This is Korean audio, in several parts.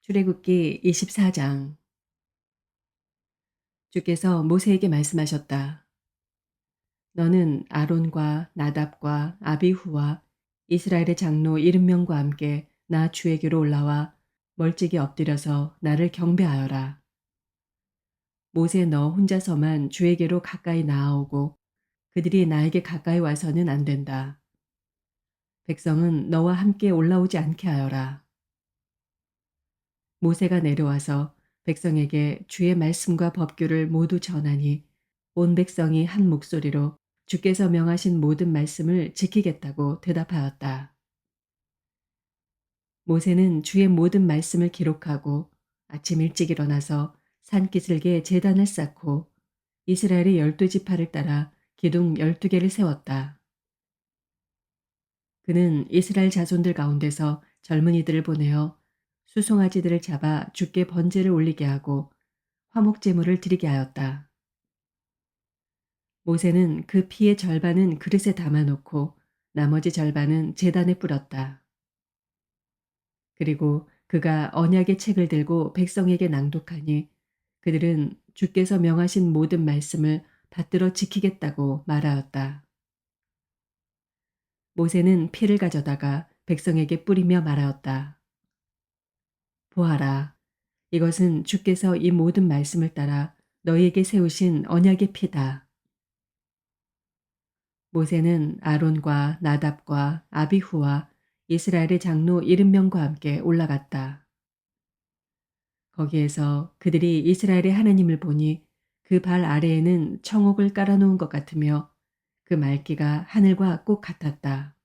출애굽기 24장. 주께서 모세에게 말씀하셨다. 너는 아론과 나답과 아비후와 이스라엘의 장로 70명과 함께 나 주에게로 올라와 멀찍이 엎드려서 나를 경배하여라. 모세 너 혼자서만 주에게로 가까이 나아오고 그들이 나에게 가까이 와서는 안 된다. 백성은 너와 함께 올라오지 않게 하여라. 모세가 내려와서 백성에게 주의 말씀과 법규를 모두 전하니 온 백성이 한 목소리로 주께서 명하신 모든 말씀을 지키겠다고 대답하였다. 모세는 주의 모든 말씀을 기록하고 아침 일찍 일어나서 산기슭에 제단을 쌓고 이스라엘의 12지파를 따라 기둥 12개를 세웠다. 그는 이스라엘 자손들 가운데서 젊은이들을 보내어 수송아지들을 잡아 주께 번제를 올리게 하고 화목제물을 드리게 하였다. 모세는 그 피의 절반은 그릇에 담아놓고 나머지 절반은 제단에 뿌렸다. 그리고 그가 언약의 책을 들고 백성에게 낭독하니 그들은 주께서 명하신 모든 말씀을 받들어 지키겠다고 말하였다. 모세는 피를 가져다가 백성에게 뿌리며 말하였다. 보아라, 이것은 주께서 이 모든 말씀을 따라 너희에게 세우신 언약의 피다. 모세는 아론과 나답과 아비후와 이스라엘의 장로 70명과 함께 올라갔다. 거기에서 그들이 이스라엘의 하나님을 보니 그 발 아래에는 청옥을 깔아놓은 것 같으며 그 말기가 하늘과 꼭 같았다.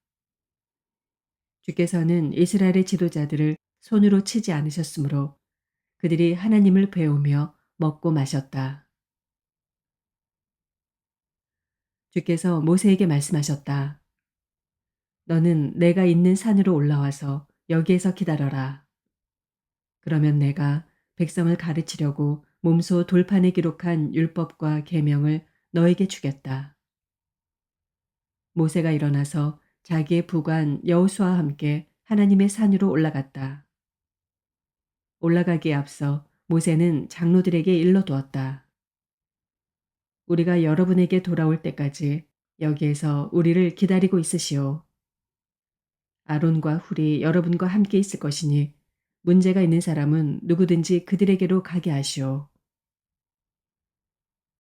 주께서는 이스라엘의 지도자들을 손으로 치지 않으셨으므로 그들이 하나님을 배우며 먹고 마셨다. 주께서 모세에게 말씀하셨다. 너는 내가 있는 산으로 올라와서 여기에서 기다려라. 그러면 내가 백성을 가르치려고 몸소 돌판에 기록한 율법과 계명을 너에게 주겠다. 모세가 일어나서 자기의 부관 여호수아와 함께 하나님의 산으로 올라갔다. 올라가기에 앞서 모세는 장로들에게 일러두었다. 우리가 여러분에게 돌아올 때까지 여기에서 우리를 기다리고 있으시오. 아론과 훌이 여러분과 함께 있을 것이니 문제가 있는 사람은 누구든지 그들에게로 가게 하시오.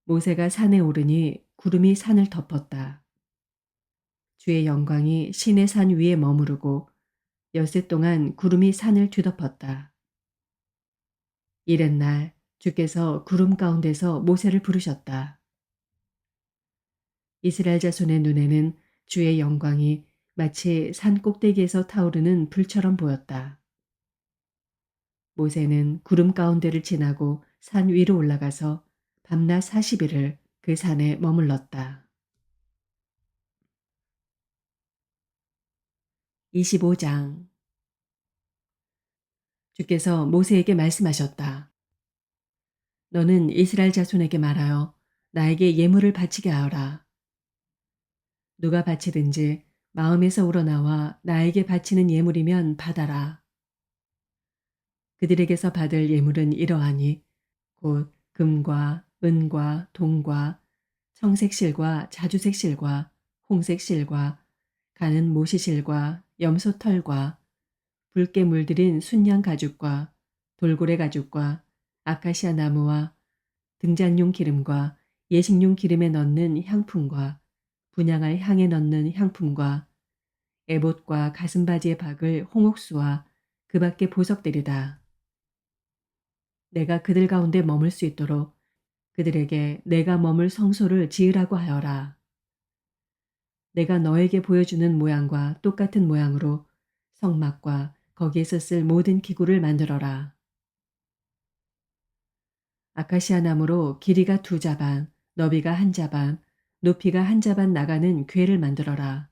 모세가 산에 오르니 구름이 산을 덮었다. 주의 영광이 시내 산 위에 머무르고 엿새 동안 구름이 산을 뒤덮었다. 이튿날 주께서 구름 가운데서 모세를 부르셨다. 이스라엘 자손의 눈에는 주의 영광이 마치 산 꼭대기에서 타오르는 불처럼 보였다. 모세는 구름 가운데를 지나고 산 위로 올라가서 밤낮 40일을 그 산에 머물렀다. 25장. 주께서 모세에게 말씀하셨다. 너는 이스라엘 자손에게 말하여 나에게 예물을 바치게 하여라. 누가 바치든지 마음에서 우러나와 나에게 바치는 예물이면 받아라. 그들에게서 받을 예물은 이러하니 곧 금과 은과 동과 청색실과 자주색실과 홍색실과 가는 모시실과 염소털과 붉게 물들인 순양 가죽과 돌고래 가죽과 아카시아 나무와 등잔용 기름과 예식용 기름에 넣는 향품과 분향할 향에 넣는 향품과 에봇과 가슴바지에 박을 홍옥수와 그 밖의 보석들이다. 내가 그들 가운데 머물 수 있도록 그들에게 내가 머물 성소를 지으라고 하여라. 내가 너에게 보여주는 모양과 똑같은 모양으로 성막과 거기에서 쓸 모든 기구를 만들어라. 아카시아 나무로 길이가 2자반, 너비가 1자반, 높이가 1자반 나가는 궤를 만들어라.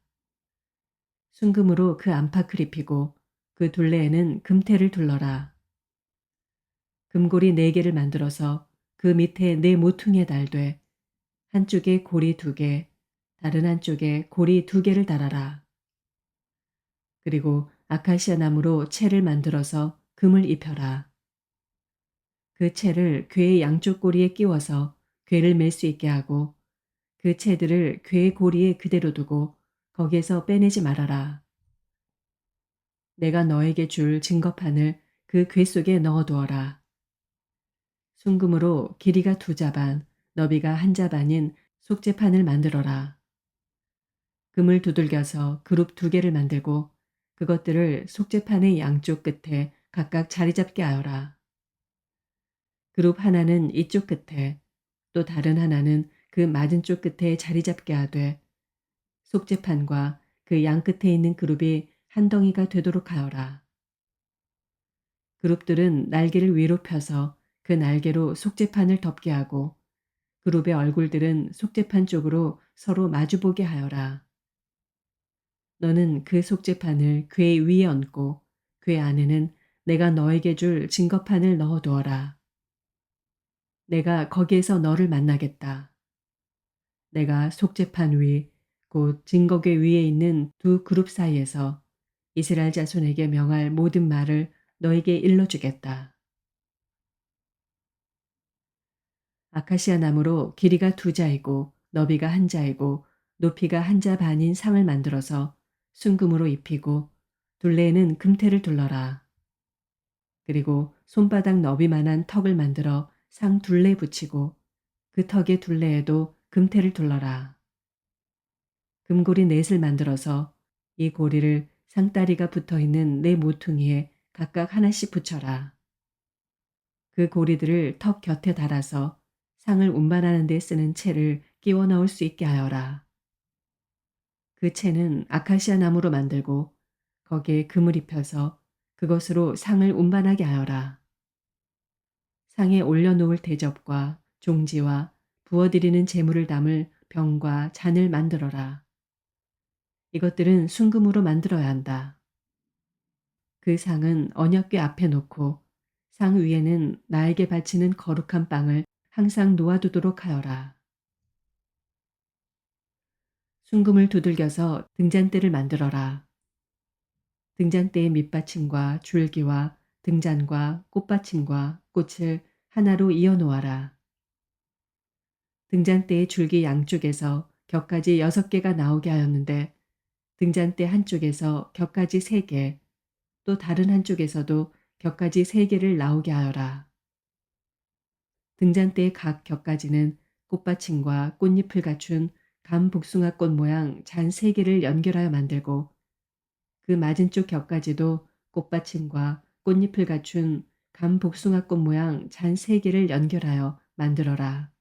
순금으로 그 안팎을 입히고 그 둘레에는 금테를 둘러라. 금고리 4개를 만들어서 그 밑에 4모퉁이에 달되 한쪽에 고리 2개, 다른 한쪽에 고리 2개를 달아라. 그리고 아카시아 나무로 채를 만들어서 금을 입혀라. 그 채를 궤의 양쪽 고리에 끼워서 궤를 맬 수 있게 하고 그 채들을 궤의 고리에 그대로 두고 거기에서 빼내지 말아라. 내가 너에게 줄 증거판을 그 궤 속에 넣어두어라. 순금으로 길이가 2자반, 너비가 1자반인 속죄판을 만들어라. 금을 두들겨서 그룹 2개를 만들고 그것들을 속죄판의 양쪽 끝에 각각 자리 잡게 하여라. 그룹 하나는 이쪽 끝에, 또 다른 하나는 그 맞은쪽 끝에 자리 잡게 하되 속죄판과 그 양 끝에 있는 그룹이 한 덩이가 되도록 하여라. 그룹들은 날개를 위로 펴서 그 날개로 속죄판을 덮게 하고 그룹의 얼굴들은 속죄판 쪽으로 서로 마주보게 하여라. 너는 그 속죄판을 궤 위에 얹고 궤 안에는 내가 너에게 줄 증거판을 넣어두어라. 내가 거기에서 너를 만나겠다. 내가 속죄판 위, 곧 증거궤 위에 있는 두 그룹 사이에서 이스라엘 자손에게 명할 모든 말을 너에게 일러주겠다. 아카시아 나무로 길이가 2자이고 너비가 1자이고 높이가 1자 반인 상을 만들어서 순금으로 입히고 둘레에는 금테를 둘러라. 그리고 손바닥 너비만한 턱을 만들어 상 둘레에 붙이고 그 턱의 둘레에도 금테를 둘러라. 금고리 넷을 만들어서 이 고리를 상다리가 붙어있는 네 모퉁이에 각각 하나씩 붙여라. 그 고리들을 턱 곁에 달아서 상을 운반하는 데 쓰는 채를 끼워 넣을 수 있게 하여라. 그 채는 아카시아 나무로 만들고 거기에 금을 입혀서 그것으로 상을 운반하게 하여라. 상에 올려놓을 대접과 종지와 부어드리는 제물을 담을 병과 잔을 만들어라. 이것들은 순금으로 만들어야 한다. 그 상은 언약궤 앞에 놓고 상 위에는 나에게 바치는 거룩한 빵을 항상 놓아두도록 하여라. 순금을 두들겨서 등잔대를 만들어라. 등잔대의 밑받침과 줄기와 등잔과 꽃받침과 꽃을 하나로 이어 놓아라. 등잔대의 줄기 양쪽에서 격까지 6개가 나오게 하였는데 등잔대 한쪽에서 격까지 3개, 또 다른 한쪽에서도 격까지 3개를 나오게 하여라. 등잔대의 각 격까지는 꽃받침과 꽃잎을 갖춘 감복숭아꽃 모양 잔 3개를 연결하여 만들고 그 맞은쪽 격까지도 꽃받침과 꽃잎을 갖춘 감복숭아꽃 모양 잔 3개를 연결하여 만들어라.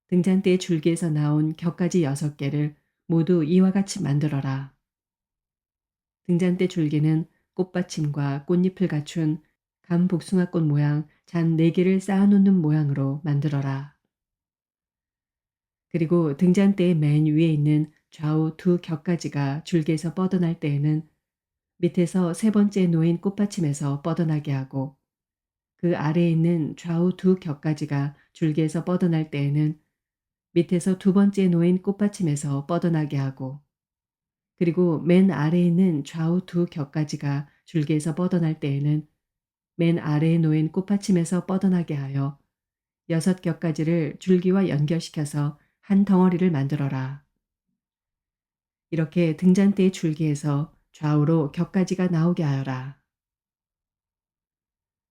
등잔대의 줄기에서 나온 격까지 6개를 모두 이와 같이 만들어라. 등잔대 줄기는 꽃받침과 꽃잎을 갖춘 감복숭아꽃 모양 잔 4개를 쌓아놓는 모양으로 만들어라. 그리고 등잔대의 맨 위에 있는 좌우 두 격까지가 줄기에서 뻗어날 때에는 밑에서 3번째 놓인 꽃받침에서 뻗어나게 하고 그 아래에 있는 좌우 두 격까지가 줄기에서 뻗어날 때에는 밑에서 2번째 놓인 꽃받침에서 뻗어나게 하고 그리고 맨 아래에 있는 좌우 두 격까지가 줄기에서 뻗어날 때에는 맨 아래에 놓인 꽃받침에서 뻗어나게 하여 6격까지를 줄기와 연결시켜서 한 덩어리를 만들어라. 이렇게 등잔대의 줄기에서 좌우로 격까지가 나오게 하여라.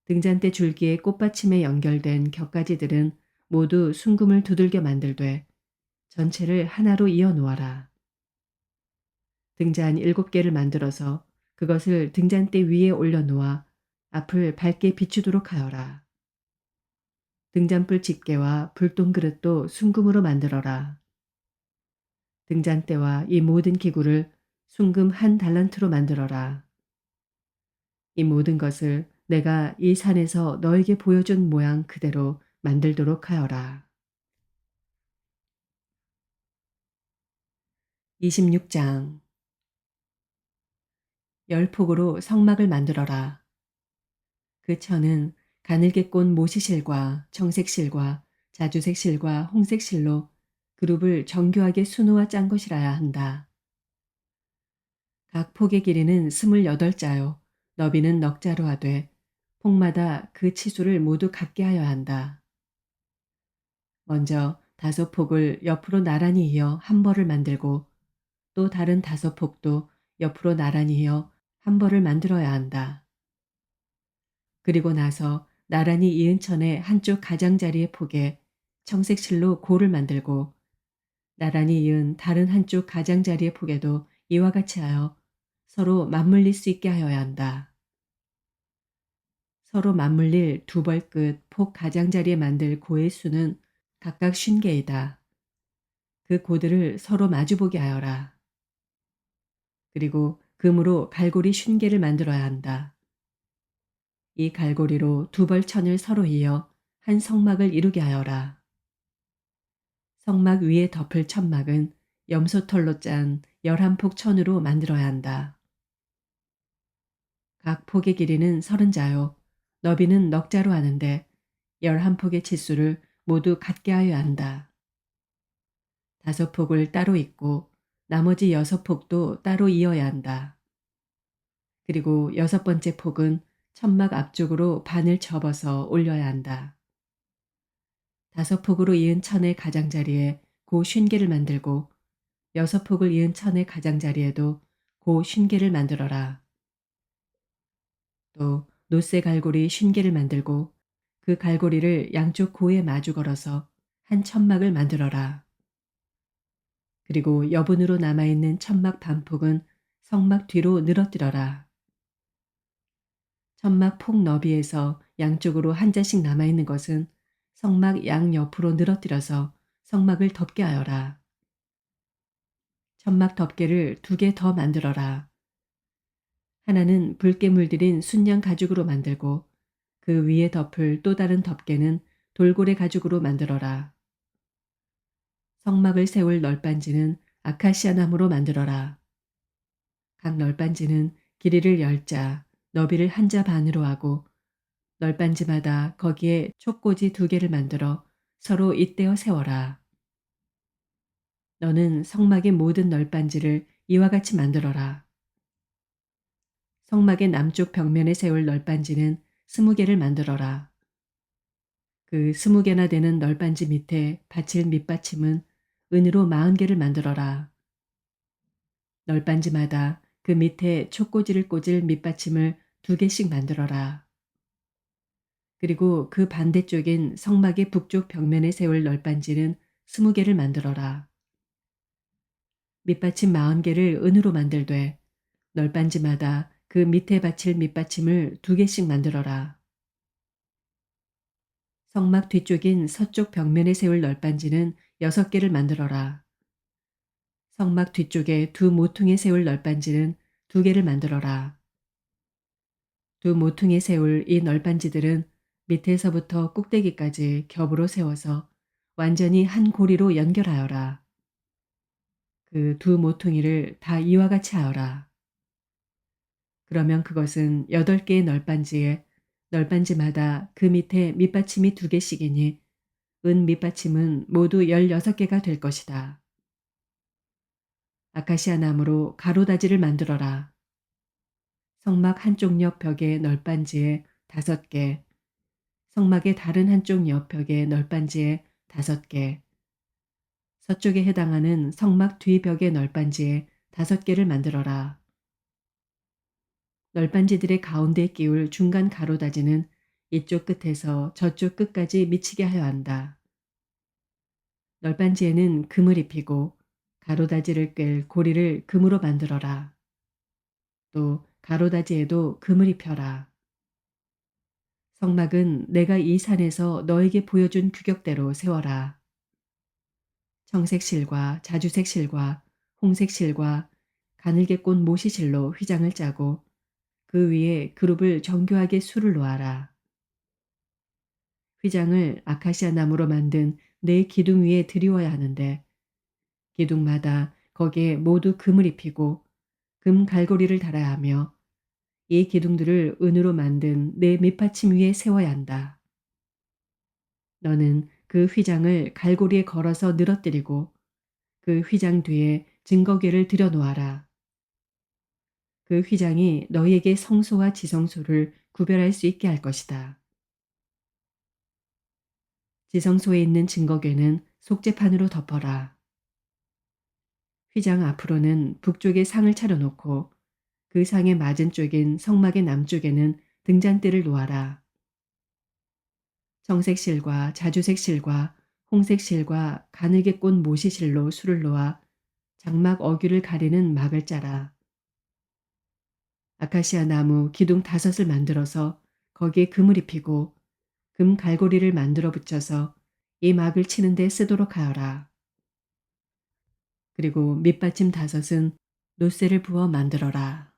등잔대 줄기의 꽃받침에 연결된 격까지들은 모두 순금을 두들겨 만들되 전체를 하나로 이어 놓아라. 등잔 7개를 만들어서 그것을 등잔대 위에 올려놓아 앞을 밝게 비추도록 하여라. 등잔불 집게와 불똥 그릇도 순금으로 만들어라. 등잔대와 이 모든 기구를 순금 1달란트로 만들어라. 이 모든 것을 내가 이 산에서 너에게 보여준 모양 그대로 만들도록 하여라. 26장 열폭으로 성막을 만들어라. 그 천은 가늘게 꼰 모시실과 청색실과 자주색실과 홍색실로 그룹을 정교하게 수놓아 짠 것이라야 한다. 각 폭의 길이는 28자요 너비는 넉자로 하되 폭마다 그 치수를 모두 같게 하여야 한다. 먼저 5폭을 옆으로 나란히 이어 한 벌을 만들고 또 다른 5폭도 옆으로 나란히 이어 한 벌을 만들어야 한다. 그리고 나서 나란히 이은 천의 한쪽 가장자리의 폭에 청색 실로 고를 만들고 나란히 이은 다른 한쪽 가장자리의 폭에도 이와 같이 하여 서로 맞물릴 수 있게 하여야 한다. 서로 맞물릴 두 벌 끝 폭 가장자리에 만들 고의 수는 각각 50개이다. 그 고들을 서로 마주보게 하여라. 그리고 금으로 갈고리 50개를 만들어야 한다. 이 갈고리로 두 벌 천을 서로 이어 한 성막을 이루게 하여라. 성막 위에 덮을 천막은 염소털로 짠 11폭 천으로 만들어야 한다. 각 폭의 길이는 30자요. 너비는 넉자로 하는데 11폭의 치수를 모두 같게 하여야 한다. 5폭을 따로 잇고 나머지 6폭도 따로 이어야 한다. 그리고 6번째 폭은 천막 앞쪽으로 반을 접어서 올려야 한다. 5폭으로 이은 천의 가장자리에 고 50개를 만들고 6폭을 이은 천의 가장자리에도 고 50개를 만들어라. 또 노쇠 갈고리 50개를 만들고 그 갈고리를 양쪽 고에 마주 걸어서 한 천막을 만들어라. 그리고 여분으로 남아있는 천막 반폭은 성막 뒤로 늘어뜨려라. 천막 폭 너비에서 양쪽으로 한 자씩 남아있는 것은 성막 양옆으로 늘어뜨려서 성막을 덮게 하여라. 천막 덮개를 2개 더 만들어라. 하나는 붉게 물들인 순양 가죽으로 만들고 그 위에 덮을 또 다른 덮개는 돌고래 가죽으로 만들어라. 성막을 세울 널빤지는 아카시아 나무로 만들어라. 각 널빤지는 길이를 10자, 너비를 1자 반으로 하고 널빤지마다 거기에 촉꽂이 2개를 만들어 서로 잇대어 세워라. 너는 성막의 모든 널빤지를 이와 같이 만들어라. 성막의 남쪽 벽면에 세울 널빤지는 20개를 만들어라. 그 20개나 되는 널빤지 밑에 받칠 밑받침은 은으로 40개를 만들어라. 널빤지마다 그 밑에 촉꽂이를 꽂을 밑받침을 2개씩 만들어라. 그리고 그 반대쪽인 성막의 북쪽 벽면에 세울 널빤지는 20개를 만들어라. 밑받침 40개를 은으로 만들되 널빤지마다 그 밑에 받칠 밑받침을 2개씩 만들어라. 성막 뒤쪽인 서쪽 벽면에 세울 널빤지는 6개를 만들어라. 성막 뒤쪽에 두 모퉁이에 세울 널빤지는 2개를 만들어라. 두 모퉁이에 세울 이 널빤지들은 밑에서부터 꼭대기까지 겹으로 세워서 완전히 한 고리로 연결하여라. 그 두 모퉁이를 다 이와 같이 하여라. 그러면 그것은 8개의 널빤지에 널빤지마다 그 밑에 밑받침이 2개씩이니 은 밑받침은 모두 16개가 될 것이다. 아카시아 나무로 가로다지를 만들어라. 성막 한쪽 옆 벽의 널빤지에 5개, 성막의 다른 한쪽 옆 벽의 널빤지에 5개, 서쪽에 해당하는 성막 뒤 벽의 널빤지에 5개를 만들어라. 널빤지들의 가운데 끼울 중간 가로다지는 이쪽 끝에서 저쪽 끝까지 미치게 하여 한다. 널빤지에는 금을 입히고 가로다지를 꿰 고리를 금으로 만들어라. 또 가로다지에도 금을 입혀라. 성막은 내가 이 산에서 너에게 보여준 규격대로 세워라. 청색 실과 자주색 실과 홍색 실과 가늘게 꼰 모시실로 휘장을 짜고 그 위에 그룹을 정교하게 수를 놓아라. 휘장을 아카시아 나무로 만든 4기둥 위에 드리워야 하는데 기둥마다 거기에 모두 금을 입히고 금 갈고리를 달아야 하며 이 기둥들을 은으로 만든 4 밑받침 위에 세워야 한다. 너는 그 휘장을 갈고리에 걸어서 늘어뜨리고 그 휘장 뒤에 증거궤를 들여 놓아라. 그 휘장이 너희에게 성소와 지성소를 구별할 수 있게 할 것이다. 지성소에 있는 증거궤는 속죄판으로 덮어라. 휘장 앞으로는 북쪽에 상을 차려놓고 그 상의 맞은 쪽인 성막의 남쪽에는 등잔대를 놓아라. 청색 실과 자주색 실과 홍색 실과 가늘게 꼰 모시 실로 술을 놓아 장막 어귀를 가리는 막을 짜라. 아카시아 나무 기둥 5을 만들어서 거기에 금을 입히고 금 갈고리를 만들어 붙여서 이 막을 치는데 쓰도록 하여라. 그리고 밑받침 5은 노쇠를 부어 만들어라.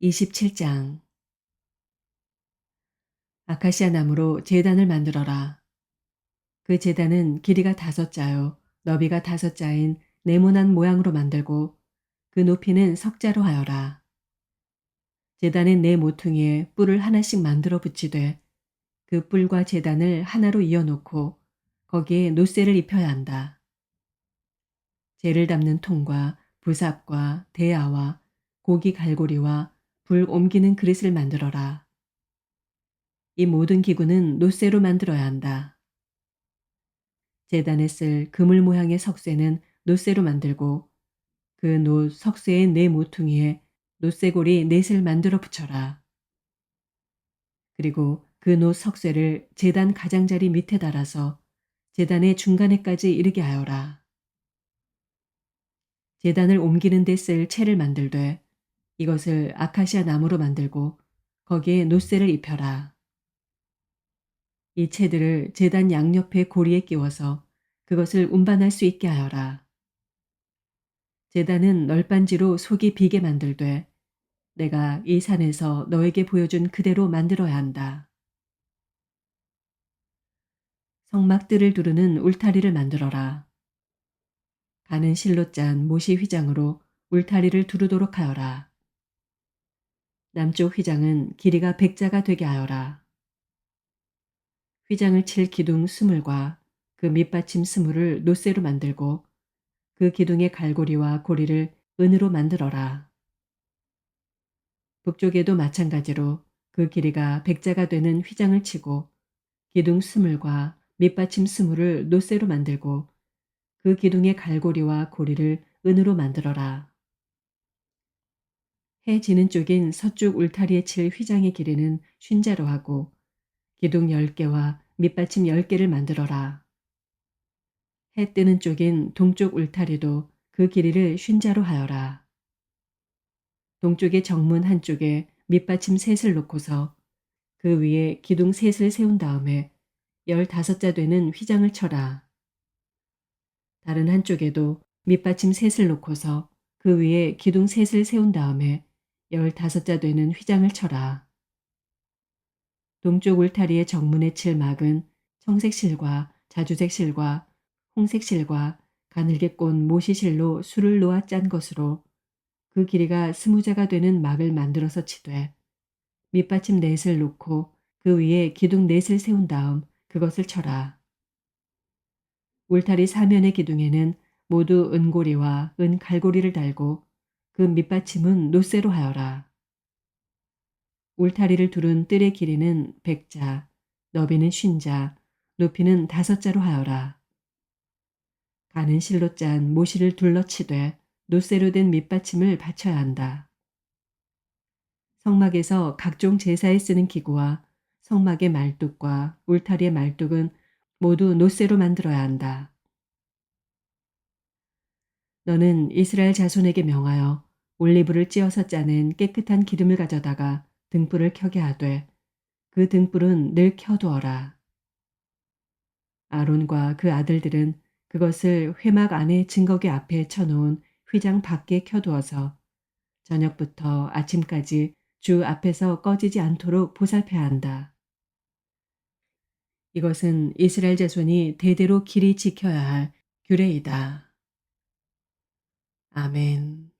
27장. 아카시아 나무로 제단을 만들어라. 그 제단은 길이가 5자요 너비가 5자인 네모난 모양으로 만들고 그 높이는 석자로 하여라. 제단의 네 모퉁이에 뿔을 하나씩 만들어 붙이되 그 뿔과 제단을 하나로 이어놓고 거기에 노쇠를 입혀야 한다. 재를 담는 통과 부삽과 대야와 고기 갈고리와 불 옮기는 그릇을 만들어라. 이 모든 기구는 노쇠로 만들어야 한다. 제단에 쓸 그물 모양의 석쇠는 노쇠로 만들고 그 노 석쇠의 네 모퉁이에 노쇠고리 넷을 만들어 붙여라. 그리고 그 노 석쇠를 제단 가장자리 밑에 달아서 제단의 중간에까지 이르게 하여라. 제단을 옮기는 데 쓸 채를 만들되 이것을 아카시아 나무로 만들고 거기에 노쇠를 입혀라. 이 채들을 제단 양옆에 고리에 끼워서 그것을 운반할 수 있게 하여라. 제단은 널빤지로 속이 비게 만들되 내가 이 산에서 너에게 보여준 그대로 만들어야 한다. 성막들을 두르는 울타리를 만들어라. 가는 실로 짠 모시 휘장으로 울타리를 두르도록 하여라. 남쪽 휘장은 길이가 100자가 되게 하여라. 휘장을 칠 기둥 20과 그 밑받침 20을 노쇠로 만들고 그 기둥의 갈고리와 고리를 은으로 만들어라. 북쪽에도 마찬가지로 그 길이가 100자가 되는 휘장을 치고 기둥 20과 밑받침 20을 노쇠로 만들고 그 기둥의 갈고리와 고리를 은으로 만들어라. 해 지는 쪽인 서쪽 울타리에 칠 휘장의 길이는 50자로 하고 기둥 10개와 밑받침 10개를 만들어라. 해 뜨는 쪽인 동쪽 울타리도 그 길이를 50자로 하여라. 동쪽의 정문 한쪽에 밑받침 셋을 놓고서 그 위에 기둥 셋을 세운 다음에 15자 되는 휘장을 쳐라. 다른 한쪽에도 밑받침 셋을 놓고서 그 위에 기둥 셋을 세운 다음에 15자 되는 휘장을 쳐라. 동쪽 울타리의 정문에 칠 막은 청색 실과 자주색 실과 홍색 실과 가늘게 꼰 모시실로 술을 놓아 짠 것으로 그 길이가 20자가 되는 막을 만들어서 치되 밑받침 넷을 놓고 그 위에 기둥 넷을 세운 다음 그것을 쳐라. 울타리 사면의 기둥에는 모두 은고리와 은갈고리를 달고 그 밑받침은 노쇠로 하여라. 울타리를 두른 뜰의 길이는 100자, 너비는 50자, 높이는 5자로 하여라. 가는 실로 짠 모시를 둘러치되 노쇠로 된 밑받침을 받쳐야 한다. 성막에서 각종 제사에 쓰는 기구와 성막의 말뚝과 울타리의 말뚝은 모두 노쇠로 만들어야 한다. 너는 이스라엘 자손에게 명하여 올리브를 찧어서 짜낸 깨끗한 기름을 가져다가 등불을 켜게 하되 그 등불은 늘 켜두어라. 아론과 그 아들들은 그것을 회막 안에 증거궤 앞에 쳐놓은 휘장 밖에 켜두어서 저녁부터 아침까지 주 앞에서 꺼지지 않도록 보살펴야 한다. 이것은 이스라엘 자손이 대대로 길이 지켜야 할 규례이다. 아멘.